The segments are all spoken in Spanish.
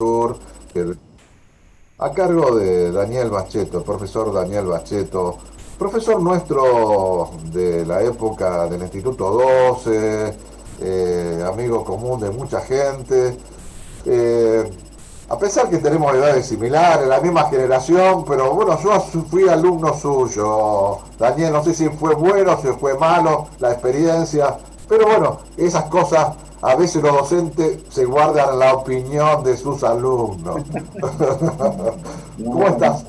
Sur, que- a cargo de Daniel Bacheto, el profesor Daniel Bacheto, profesor nuestro de la época del Instituto 12, amigo común de mucha gente. eh, a pesar que tenemos edades similares, la misma generación, pero bueno, yo fui alumno suyo. Daniel, no sé si fue bueno, si fue malo la experiencia, pero bueno, esas cosas a veces los docentes se guardan la opinión de sus alumnos. ¿Cómo No, estás?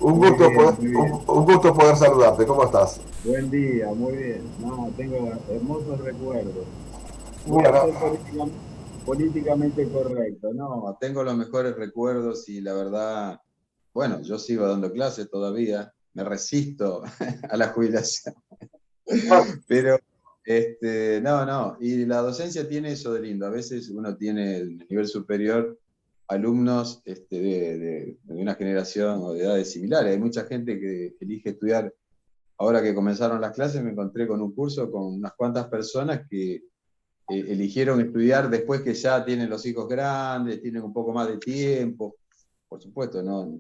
muy bien, muy bien. Un gusto poder saludarte. ¿Cómo estás? Buen día, muy bien. No, tengo hermosos recuerdos. Voy a Bueno, ser políticamente correcto. No, tengo los mejores recuerdos y la verdad, bueno, yo sigo dando clases todavía, me resisto a la jubilación. Pero, no, y la docencia tiene eso de lindo. A veces uno tiene en el nivel superior alumnos de una generación o de edades similares. Hay mucha gente que elige estudiar. Ahora que comenzaron las clases me encontré con un curso con unas cuantas personas que eligieron estudiar después que ya tienen los hijos grandes, tienen un poco más de tiempo. Por supuesto, ¿no?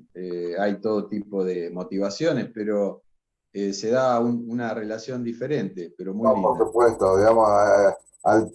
Hay todo tipo de motivaciones, pero se da una relación diferente, pero muy no, por linda. supuesto, digamos, al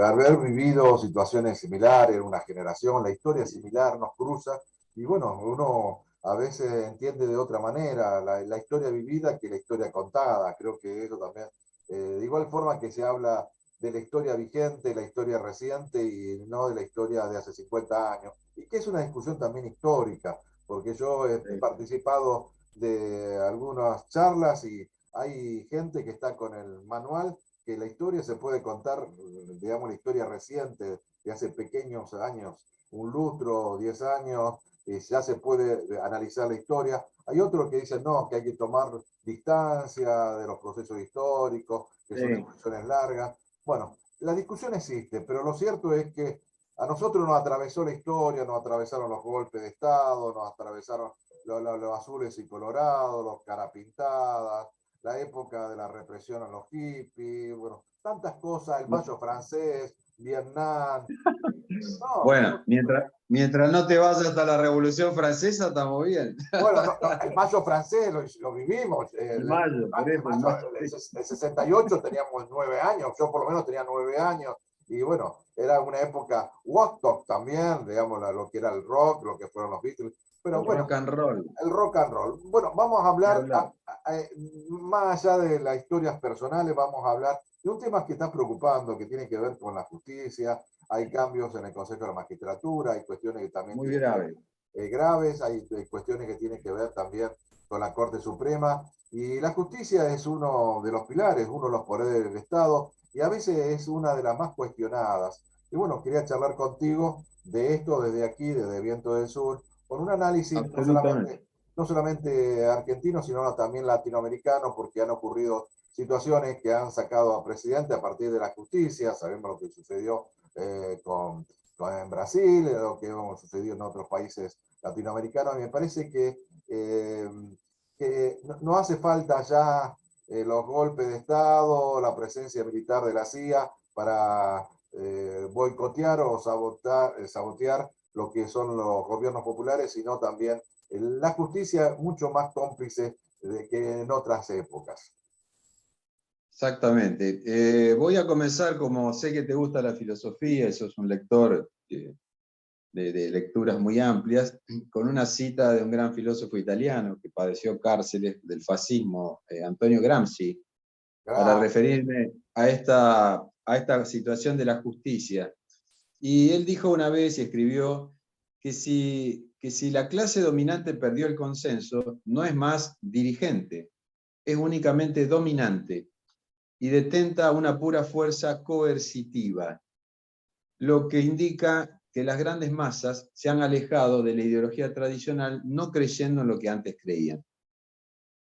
haber vivido situaciones similares, una generación, la historia similar nos cruza y bueno, uno a veces entiende de otra manera la historia vivida que la historia contada. Creo que eso también, de igual forma que se habla de la historia vigente, la historia reciente y no de la historia de hace 50 años, y que es una discusión también histórica, porque yo he participado de algunas charlas y hay gente que está con el manual que la historia se puede contar, digamos, la historia reciente de hace pequeños años, un lustro, 10 años, y ya se puede analizar la historia. Hay otros que dicen no, que hay que tomar distancia de los procesos históricos, que son Sí, discusiones largas. Bueno, la discusión existe, pero lo cierto es que a nosotros nos atravesó la historia, nos atravesaron los golpes de Estado, nos atravesaron los azules y colorados, los carapintadas, la época de la represión a los hippies, bueno, tantas cosas, el mayo francés, Vietnam. No, bueno, mientras no te vayas hasta la Revolución Francesa, estamos bien. bueno, el mayo francés lo vivimos. El mayo, por eso, el mayo. El 68 teníamos 9 años, yo por lo menos tenía 9 años, y bueno, era una época Woodstock también, digamos, lo que era el rock, lo que fueron los Beatles, pero El bueno, rock and roll. el rock and roll. Bueno, vamos a Ni hablar, hablar. más allá de las historias personales, vamos a hablar de un tema que está preocupando, que tiene que ver con la justicia. Hay cambios en el Consejo de la Magistratura, hay cuestiones que también Muy tienen que ver grave. graves, hay cuestiones que tienen que ver también con la Corte Suprema. Y la justicia es uno de los pilares, uno de los poderes del Estado, y a veces es una de las más cuestionadas. Y bueno, quería charlar contigo de esto desde aquí, desde Viento del Sur, con un análisis Absolutamente. no solamente argentino, sino también latinoamericano, porque han ocurrido situaciones que han sacado a presidente a partir de la justicia. Sabemos lo que sucedió en Brasil, lo que sucedido en otros países latinoamericanos. Y me parece que no hace falta ya los golpes de Estado, la presencia militar de la CIA para boicotear o sabotear lo que son los gobiernos populares, sino también la justicia mucho más cómplice que en otras épocas. Exactamente. Voy a comenzar, como sé que te gusta la filosofía, y sos un lector de lecturas muy amplias, con una cita de un gran filósofo italiano que padeció cárceles del fascismo, Antonio Gramsci, para Gracias. referirme a esta situación de la justicia. Y él dijo una vez y escribió que si la clase dominante perdió el consenso, no es más dirigente, es únicamente dominante y detenta una pura fuerza coercitiva, lo que indica que las grandes masas se han alejado de la ideología tradicional no creyendo en lo que antes creían.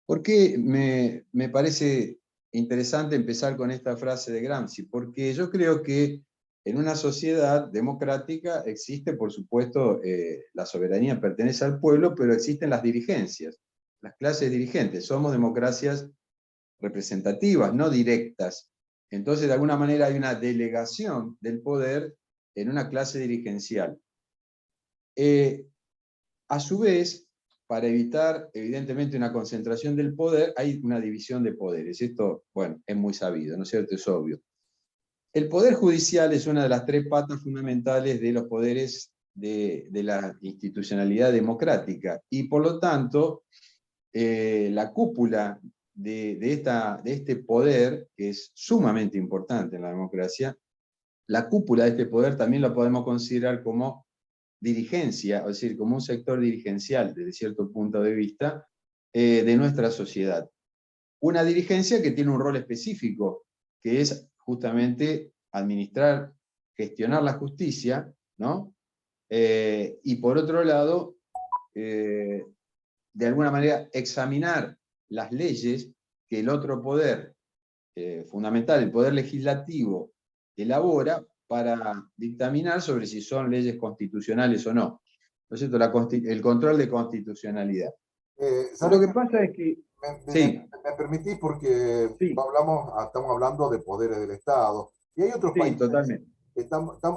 ¿Por qué me parece interesante empezar con esta frase de Gramsci? Porque yo creo que en una sociedad democrática existe, por supuesto, la soberanía pertenece al pueblo, pero existen las dirigencias, las clases dirigentes. Somos democracias representativas, no directas. Entonces, de alguna manera hay una delegación del poder en una clase dirigencial. A su vez, para evitar, evidentemente, una concentración del poder, hay una división de poderes. Esto, bueno, es muy sabido, ¿no es cierto? Es obvio. El poder judicial es una de las tres patas fundamentales de los poderes de la institucionalidad democrática, y por lo tanto, la cúpula de este poder, que es sumamente importante en la democracia, la cúpula de este poder también la podemos considerar como dirigencia, es decir, como un sector dirigencial desde cierto punto de vista de nuestra sociedad. Una dirigencia que tiene un rol específico, que es justamente administrar, gestionar la justicia, ¿no? Y por otro lado, de alguna manera examinar las leyes que el otro poder fundamental, el poder legislativo, elabora para dictaminar sobre si son leyes constitucionales o no. ¿No es cierto? El control de constitucionalidad. Lo ¿Sabes que qué? pasa es que... Sí, Me permitís porque sí, estamos hablando de poderes del Estado y hay otros sí, países, totalmente.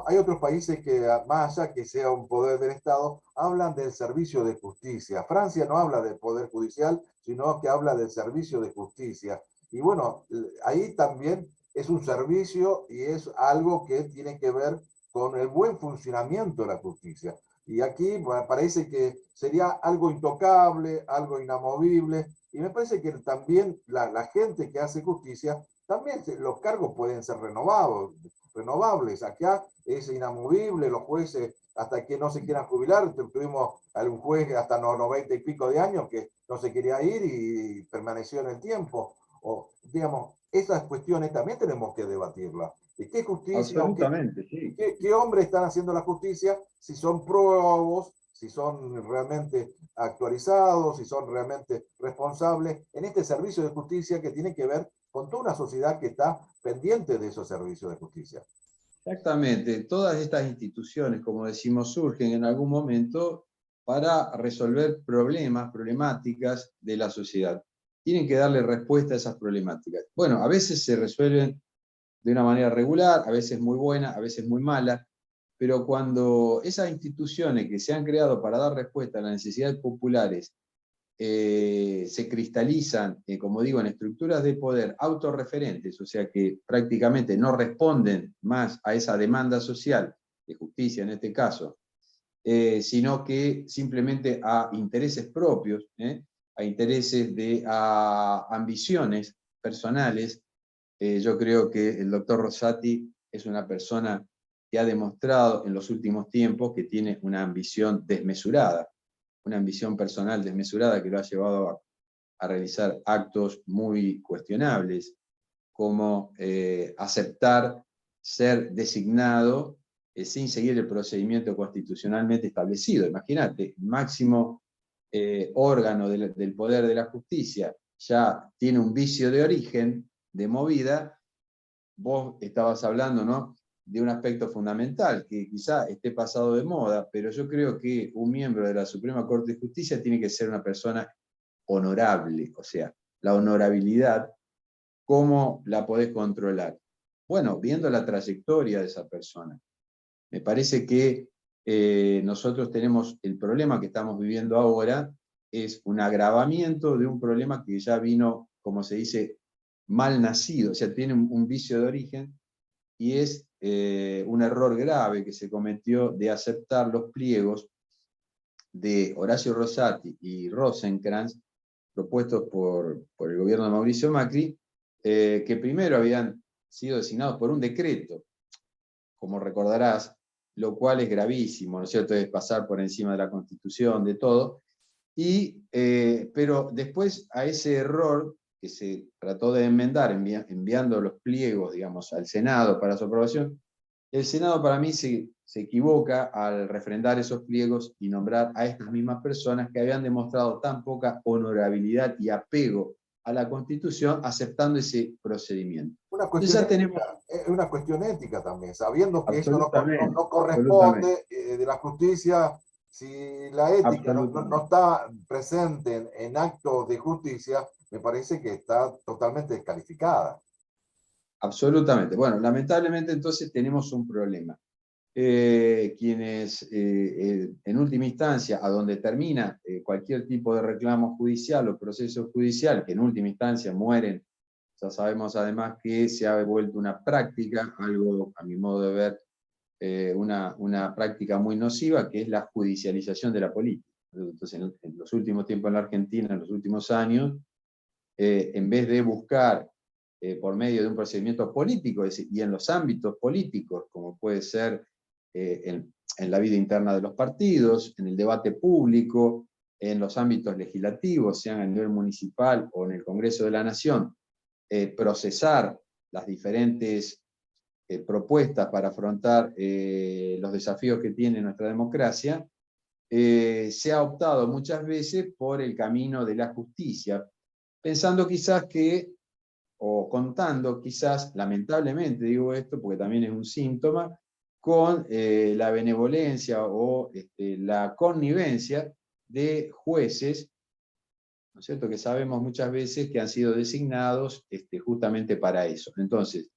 hay otros países que más allá que sea un poder del Estado, hablan del servicio de justicia. Francia no habla del poder judicial, sino que habla del servicio de justicia. Y bueno, ahí también es un servicio y es algo que tiene que ver con el buen funcionamiento de la justicia. Y aquí bueno, parece que sería algo intocable, algo inamovible, y me parece que también la gente que hace justicia, también los cargos pueden ser renovables. Acá es inamovible, los jueces, hasta que no se quieran jubilar, tuvimos algún juez hasta los 90 y pico de años que no se quería ir y permaneció en el tiempo. O, digamos, esas cuestiones también tenemos que debatirlas. ¿De qué justicia o Absolutamente, sí. qué hombres están haciendo la justicia? Si son próbos, si son realmente actualizados, si son realmente responsables en este servicio de justicia que tiene que ver con toda una sociedad que está pendiente de esos servicios de justicia. Exactamente. Todas estas instituciones, como decimos, surgen en algún momento para resolver problemáticas de la sociedad. Tienen que darle respuesta a esas problemáticas. Bueno, a veces se resuelven de una manera regular, a veces muy buena, a veces muy mala, pero cuando esas instituciones que se han creado para dar respuesta a las necesidades populares se cristalizan, como digo, en estructuras de poder autorreferentes, o sea que prácticamente no responden más a esa demanda social, de justicia en este caso, sino que simplemente a intereses propios, a intereses a ambiciones personales. Yo creo que el doctor Rosati es una persona que ha demostrado en los últimos tiempos que tiene una ambición desmesurada, una ambición personal desmesurada que lo ha llevado a realizar actos muy cuestionables, como aceptar ser designado sin seguir el procedimiento constitucionalmente establecido. Imagínate, el máximo órgano del poder de la justicia ya tiene un vicio de origen, de movida. Vos estabas hablando, ¿no?, de un aspecto fundamental, que quizá esté pasado de moda, pero yo creo que un miembro de la Suprema Corte de Justicia tiene que ser una persona honorable, o sea, la honorabilidad, ¿cómo la podés controlar? Bueno, viendo la trayectoria de esa persona. Me parece que nosotros tenemos el problema que estamos viviendo ahora, es un agravamiento de un problema que ya vino, como se dice, mal nacido, o sea, tiene un vicio de origen, y es un error grave que se cometió de aceptar los pliegos de Horacio Rosati y Rosenkrantz, propuestos por el gobierno de Mauricio Macri, que primero habían sido designados por un decreto, como recordarás, lo cual es gravísimo, ¿no es cierto?, es pasar por encima de la Constitución, de todo, pero después a ese error que se trató de enmendar enviando los pliegos, digamos, al Senado para su aprobación, el Senado para mí se equivoca al refrendar esos pliegos y nombrar a estas mismas personas que habían demostrado tan poca honorabilidad y apego a la Constitución aceptando ese procedimiento. Entonces ya tenemos... Es una cuestión ética también, sabiendo que eso Absolutamente, no absolutamente, corresponde de la justicia, si la ética no absolutamente. está presente en actos de justicia, me parece que está totalmente descalificada. Absolutamente. Bueno, lamentablemente entonces tenemos un problema. quienes en última instancia, a donde termina cualquier tipo de reclamo judicial o proceso judicial, que en última instancia mueren, ya sabemos además que se ha vuelto una práctica, algo a mi modo de ver, una práctica muy nociva, que es la judicialización de la política. Entonces, en los últimos tiempos en la Argentina, en los últimos años, en vez de buscar por medio de un procedimiento político, es decir, y en los ámbitos políticos, como puede ser en la vida interna de los partidos, en el debate público, en los ámbitos legislativos, sean a nivel municipal o en el Congreso de la Nación, procesar las diferentes propuestas para afrontar los desafíos que tiene nuestra democracia, se ha optado muchas veces por el camino de la justicia, pensando quizás que, o contando quizás, lamentablemente digo esto porque también es un síntoma, con la benevolencia o la connivencia de jueces, ¿no es cierto?, que sabemos muchas veces que han sido designados justamente para eso. Entonces,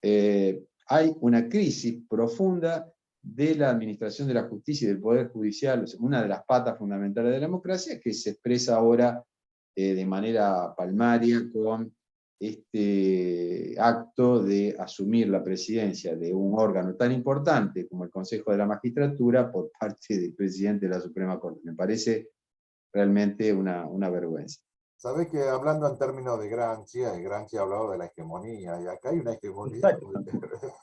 hay una crisis profunda de la administración de la justicia y del Poder Judicial, una de las patas fundamentales de la democracia, que se expresa ahora de manera palmaria con este acto de asumir la presidencia de un órgano tan importante como el Consejo de la Magistratura por parte del presidente de la Suprema Corte. Me parece realmente una vergüenza. Sabés que hablando en términos de Gramsci, Gramsci ha hablado de la hegemonía, y acá hay Exacto.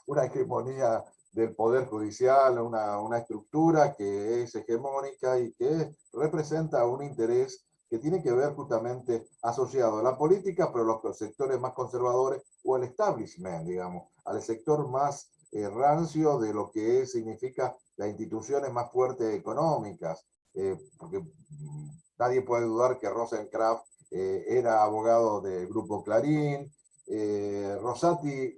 una hegemonía del Poder Judicial, una estructura que es hegemónica y que representa un interés que tiene que ver justamente asociado a la política, pero los sectores más conservadores o el establishment, digamos, al sector más rancio de lo que significa las instituciones más fuertes económicas, porque nadie puede dudar que Rosenkrantz era abogado del Grupo Clarín. Rosati,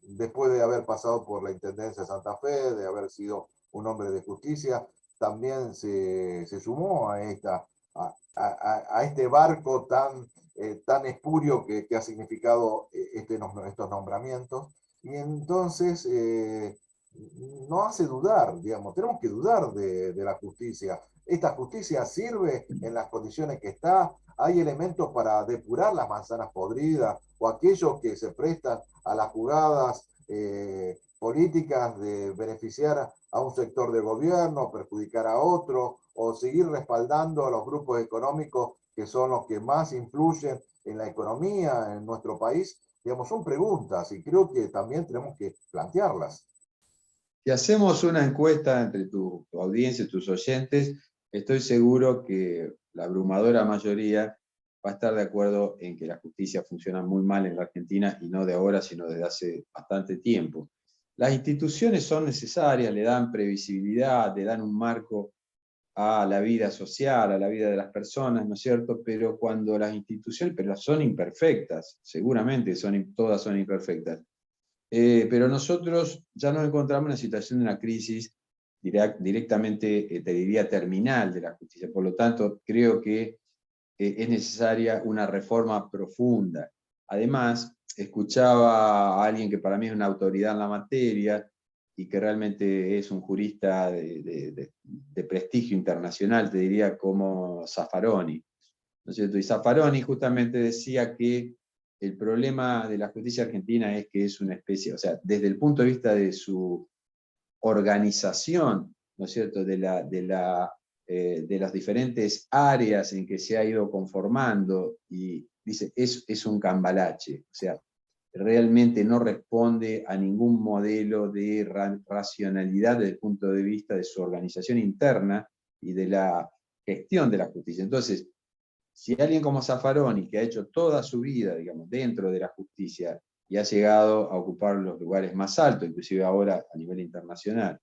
después de haber pasado por la Intendencia de Santa Fe, de haber sido un hombre de justicia, también se sumó a este barco tan espurio que ha significado estos nombramientos. Y entonces no hace dudar, digamos, tenemos que dudar de la justicia. ¿Esta justicia sirve en las condiciones que está? ¿Hay elementos para depurar las manzanas podridas o aquellos que se prestan a las jugadas políticas de beneficiar a un sector de gobierno, perjudicar a otro, o seguir respaldando a los grupos económicos que son los que más influyen en la economía en nuestro país? Digamos, son preguntas y creo que también tenemos que plantearlas. Si hacemos una encuesta entre tu audiencia, tus oyentes, estoy seguro que la abrumadora mayoría va a estar de acuerdo en que la justicia funciona muy mal en la Argentina, y no de ahora, sino desde hace bastante tiempo. Las instituciones son necesarias, le dan previsibilidad, le dan un marco a la vida social, a la vida de las personas, ¿no es cierto? Pero cuando las instituciones, pero son imperfectas, seguramente todas son imperfectas, pero nosotros ya nos encontramos en una situación de una crisis directamente, te diría, terminal de la justicia. Por lo tanto, creo que es necesaria una reforma profunda. Además, escuchaba a alguien que para mí es una autoridad en la materia y que realmente es un jurista de prestigio internacional, te diría, como Zaffaroni, ¿no es cierto? Y Zaffaroni justamente decía que el problema de la justicia argentina es que es una especie, o sea, desde el punto de vista de su organización, ¿no es cierto?, de las diferentes áreas en que se ha ido conformando, y dice, es un cambalache, o sea, realmente no responde a ningún modelo de racionalidad desde el punto de vista de su organización interna y de la gestión de la justicia. Entonces, si alguien como Zaffaroni, que ha hecho toda su vida, digamos, dentro de la justicia y ha llegado a ocupar los lugares más altos, inclusive ahora a nivel internacional,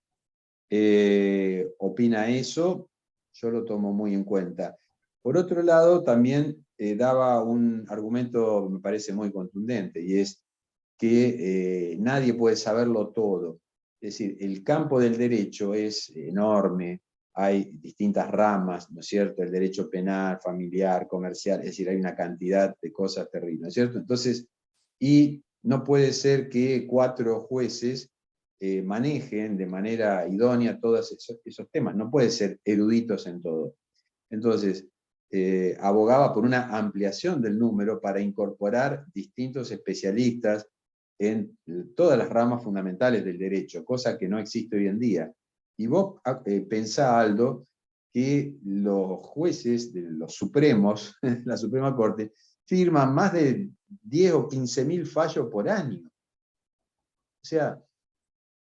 opina eso, yo lo tomo muy en cuenta. Por otro lado, también daba un argumento, me parece muy contundente, y es que nadie puede saberlo todo. Es decir, el campo del derecho es enorme, hay distintas ramas, ¿no es cierto? El derecho penal, familiar, comercial, es decir, hay una cantidad de cosas terribles, ¿no es cierto? Entonces, y no puede ser que 4 jueces manejen de manera idónea todos esos temas. No pueden ser eruditos en todo. Entonces, abogaba por una ampliación del número para incorporar distintos especialistas en todas las ramas fundamentales del derecho, cosa que no existe hoy en día. Y vos pensá, Aldo, que los jueces de los supremos, la Suprema Corte, firman más de 10 o 15.000 fallos por año. O sea,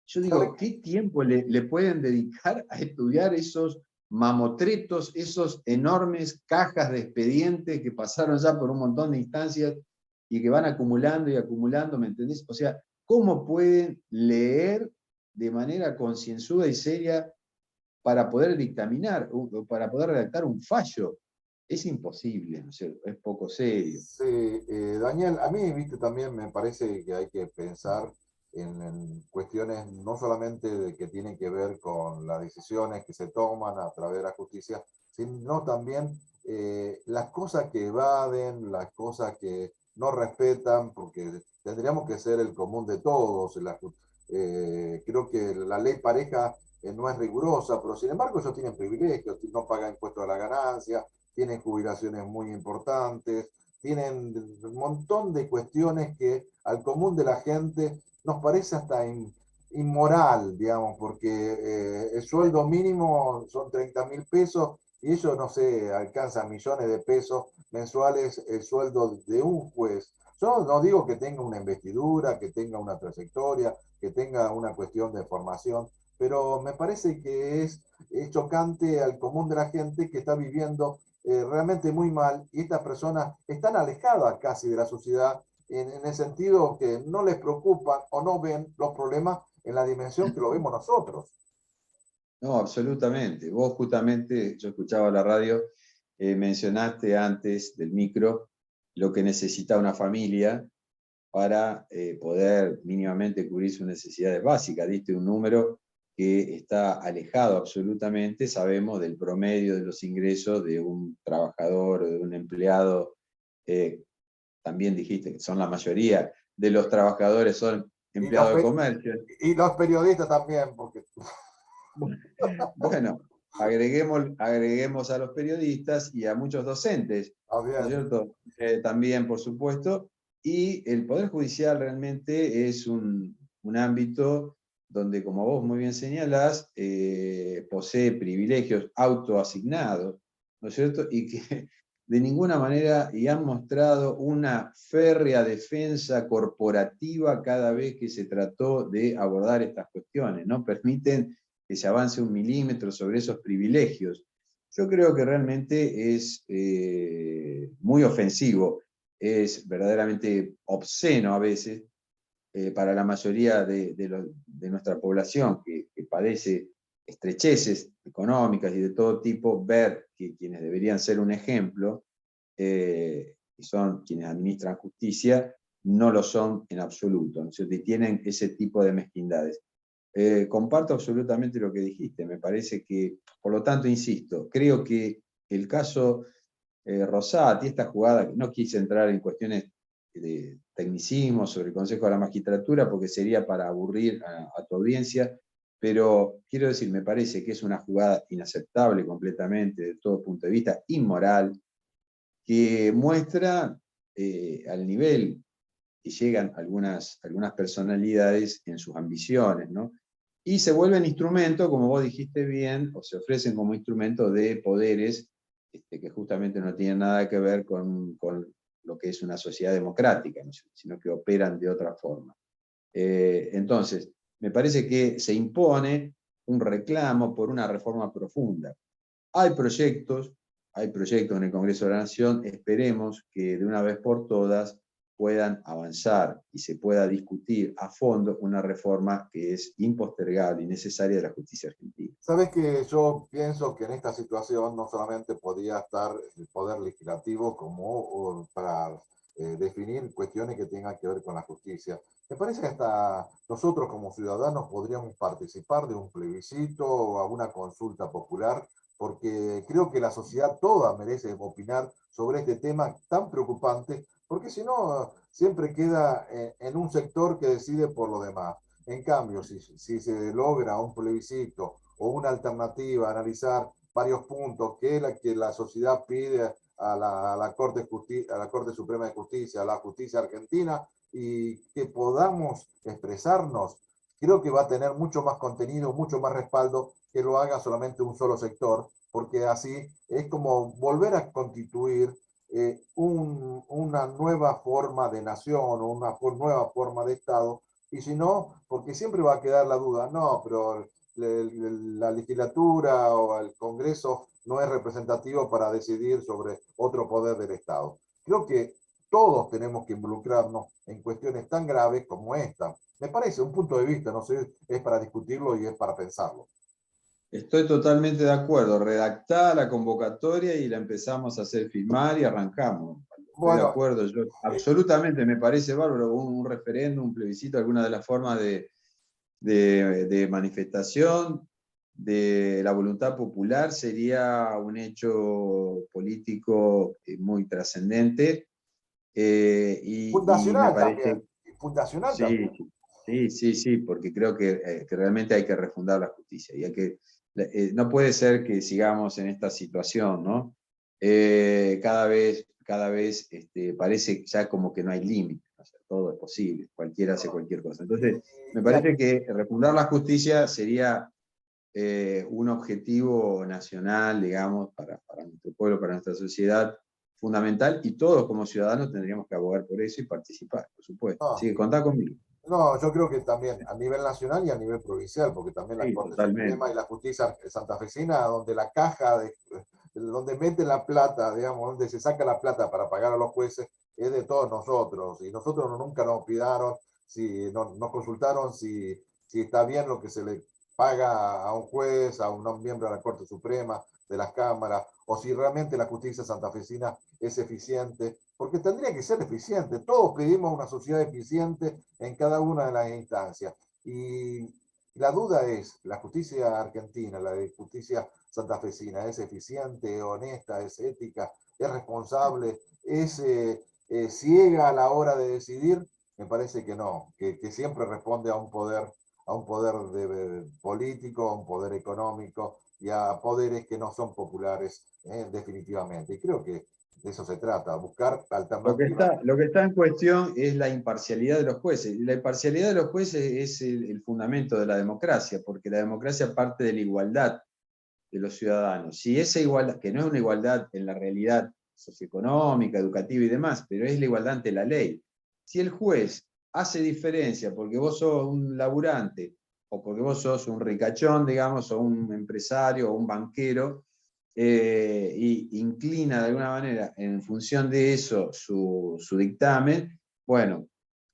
yo digo, ¿qué tiempo le pueden dedicar a estudiar esos mamotretos, esos enormes cajas de expedientes que pasaron ya por un montón de instancias y que van acumulando y acumulando, ¿me entendés? O sea, ¿cómo pueden leer de manera concienzuda y seria para poder dictaminar, para poder redactar un fallo? Es imposible, ¿no es cierto? Es poco serio. Sí, Daniel, a mí, viste, también me parece que hay que pensar en cuestiones no solamente de que tienen que ver con las decisiones que se toman a través de la justicia, sino también las cosas que evaden, las cosas que no respetan, porque tendríamos que ser el común de todos. Creo que la ley pareja no es rigurosa, pero sin embargo ellos tienen privilegios, no pagan impuestos a la ganancia, tienen jubilaciones muy importantes, tienen un montón de cuestiones que al común de la gente nos parece hasta inmoral, digamos, porque el sueldo mínimo son 30.000 pesos y ellos, no sé, alcanzan millones de pesos mensuales el sueldo de un juez. Yo no digo que tenga una investidura, que tenga una trayectoria, que tenga una cuestión de formación, pero me parece que es chocante al común de la gente que está viviendo realmente muy mal y estas personas están alejadas casi de la sociedad en el sentido que no les preocupan o no ven los problemas en la dimensión que lo vemos nosotros. No, absolutamente. Vos justamente, yo escuchaba la radio, mencionaste antes del micro lo que necesita una familia para poder mínimamente cubrir sus necesidades básicas. Diste un número que está alejado absolutamente, sabemos, del promedio de los ingresos de un trabajador o de un empleado. También dijiste que son la mayoría de los trabajadores son Y los, empleados de comercio. y los periodistas también, porque... Bueno, agreguemos a los periodistas y a muchos docentes, Ah, ¿no es bien. cierto? También, por supuesto. Y el Poder Judicial realmente es un ámbito donde, como vos muy bien señalás, posee privilegios autoasignados, ¿no es cierto? Y que de ninguna manera y han mostrado una férrea defensa corporativa cada vez que se trató de abordar estas cuestiones, ¿no? Permiten que se avance un milímetro sobre esos privilegios. Yo creo que realmente es muy ofensivo, es verdaderamente obsceno a veces para la mayoría de nuestra población que padece estrecheces económicas y de todo tipo, ver que quienes deberían ser un ejemplo, que son quienes administran justicia, no lo son en absoluto, ¿no? Y tienen ese tipo de mezquindades. Comparto absolutamente lo que dijiste, me parece que, por lo tanto, insisto, creo que el caso Rosati, esta jugada, no quise entrar en cuestiones de tecnicismo sobre el Consejo de la Magistratura porque sería para aburrir a tu audiencia, pero quiero decir, me parece que es una jugada inaceptable completamente, de todo punto de vista, inmoral, que muestra al nivel que llegan algunas personalidades en sus ambiciones, ¿no? Y se vuelven instrumento, como vos dijiste bien, o se ofrecen como instrumento de poderes que justamente no tienen nada que ver con lo que es una sociedad democrática, ¿no? Sino que operan de otra forma. Entonces, me parece que se impone un reclamo por una reforma profunda. Hay proyectos, hay proyectos en el Congreso de la Nación, esperemos que de una vez por todas puedan avanzar y se pueda discutir a fondo una reforma que es impostergable y necesaria de la justicia argentina. Sabes que yo pienso que en esta situación no solamente podría estar el Poder Legislativo como para definir cuestiones que tengan que ver con la justicia. Me parece que hasta nosotros como ciudadanos podríamos participar de un plebiscito o a una consulta popular, porque creo que la sociedad toda merece opinar sobre este tema tan preocupante, porque si no, siempre queda en un sector que decide por lo demás. En cambio, si se logra un plebiscito o una alternativa, analizar varios puntos que la sociedad pide a la a la Corte Suprema de Justicia, a la justicia argentina, y que podamos expresarnos, creo que va a tener mucho más contenido, mucho más respaldo que lo haga solamente un solo sector, porque así es como volver a constituir una nueva forma de nación o una nueva forma de Estado, y si no, porque siempre va a quedar la duda, no, pero la legislatura o el Congreso no es representativo para decidir sobre otro poder del Estado. Creo que todos tenemos que involucrarnos en cuestiones tan graves como esta. Me parece un punto de vista, no sé, es para discutirlo y es para pensarlo. Estoy totalmente de acuerdo. Redactada la convocatoria y la empezamos a hacer firmar y arrancamos. Estoy de Bueno, acuerdo. Yo, eh, absolutamente me parece bárbaro un referéndum, un plebiscito, alguna de las formas de manifestación de la voluntad popular sería un hecho político muy trascendente. Y me fundacional también, parece, fundacional también. sí, sí, sí, sí, porque creo que realmente hay que refundar la justicia y no puede ser que sigamos en esta situación, ¿no? Cada vez parece ya como que no hay límite, o sea, todo es posible, cualquiera hace cualquier cosa. Entonces, me Y aquí, parece que refundar la justicia sería un objetivo nacional, digamos, para nuestro pueblo, para nuestra sociedad, fundamental, y todos como ciudadanos tendríamos que abogar por eso y participar, por supuesto. Así no, que contá conmigo. no, yo creo que también a nivel nacional y a nivel provincial, porque también la Sí, Corte Suprema y totalmente. la Justicia santafesina, donde la caja donde mete la plata, digamos, donde se saca la plata para pagar a los jueces, es de todos nosotros. Y nosotros nunca nos pidieron, si nos consultaron si está bien lo que se le paga a un juez, a un miembro de la Corte Suprema, de las cámaras, o si realmente la justicia santafesina es eficiente, porque tendría que ser eficiente. Todos pedimos una sociedad eficiente en cada una de las instancias. Y la duda es, la justicia argentina, la de justicia santafesina, ¿es eficiente, honesta, es ética, es responsable, es ciega a la hora de decidir? Me parece que no, que siempre responde a un poder político, a un poder económico y a poderes que no son populares definitivamente. Y creo que de eso se trata, buscar alternativas. Lo que está en cuestión es la imparcialidad de los jueces. Y la imparcialidad de los jueces es el fundamento de la democracia, porque la democracia parte de la igualdad de los ciudadanos. Si esa igualdad, que no es una igualdad en la realidad socioeconómica, educativa y demás, pero es la igualdad ante la ley. Si el juez hace diferencia porque vos sos un laburante o porque vos sos un ricachón, digamos, o un empresario o un banquero, y inclina de alguna manera en función de eso su dictamen, bueno,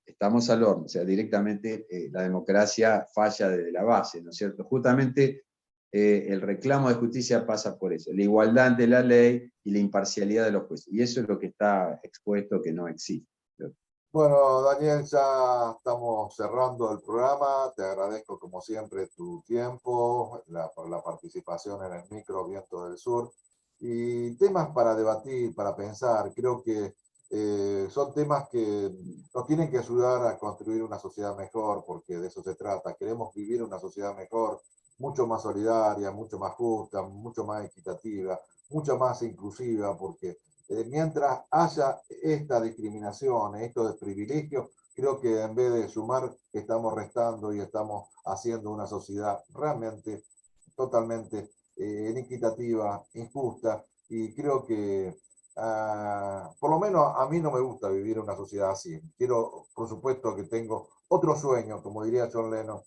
estamos al horno, o sea, directamente la democracia falla desde la base, ¿no es cierto? Justamente el reclamo de justicia pasa por eso, la igualdad ante la ley y la imparcialidad de los jueces, y eso es lo que está expuesto que no existe. Bueno, Daniel, ya estamos cerrando el programa. Te agradezco como siempre tu tiempo, la participación en el micro Viento del Sur y temas para debatir, para pensar. Creo que son temas que nos tienen que ayudar a construir una sociedad mejor, porque de eso se trata. Queremos vivir una sociedad mejor, mucho más solidaria, mucho más justa, mucho más equitativa, mucho más inclusiva, porque mientras haya esta discriminación, estos privilegios, creo que en vez de sumar, estamos restando y estamos haciendo una sociedad realmente totalmente inequitativa, injusta, y creo que por lo menos a mí no me gusta vivir en una sociedad así. Quiero, por supuesto, que tengo otro sueño, como diría John Lennon,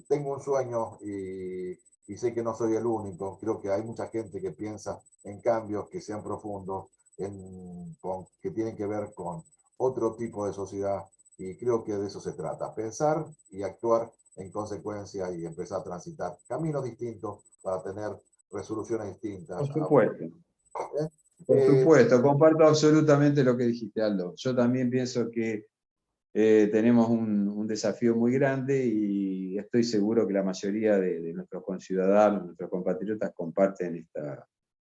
tengo un sueño y sé que no soy el único. Creo que hay mucha gente que piensa en cambios que sean profundos, que tienen que ver con otro tipo de sociedad, y creo que de eso se trata, pensar y actuar en consecuencia y empezar a transitar caminos distintos para tener resoluciones distintas. ¿Eh? Por Eh, supuesto, comparto absolutamente lo que dijiste, Aldo. Yo también pienso que tenemos un desafío muy grande y estoy seguro que la mayoría de nuestros conciudadanos, nuestros compatriotas comparten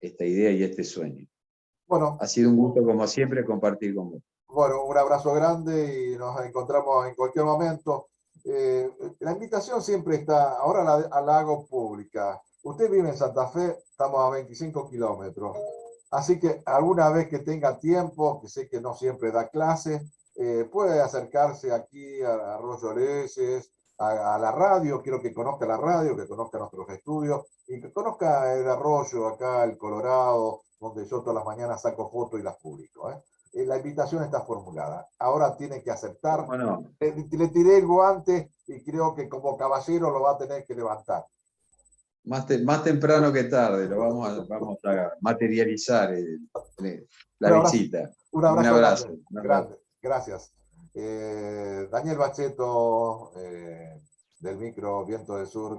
esta idea y este sueño. bueno, Ha sido un gusto, como siempre, compartir con vos. bueno, un abrazo grande y nos encontramos en cualquier momento. La invitación siempre está, ahora la hago pública. Usted vive en Santa Fe, estamos a 25 kilómetros. Así que alguna vez que tenga tiempo, que sé que no siempre da clases, puede acercarse aquí a Arroyo Oreses, a la radio. Quiero que conozca la radio, que conozca nuestros estudios y que conozca el arroyo acá, el Colorado, donde yo todas las mañanas saco fotos y las publico. La invitación está formulada. Ahora tiene que aceptar. Bueno, Le tiré el guante y creo que como caballero lo va a tener que levantar. más temprano que tarde lo vamos a materializar la Un abrazo, visita. un Un abrazo abrazo. grande, Un abrazo. grande. Gracias. Daniel Bacheto, del micro Viento del Sur.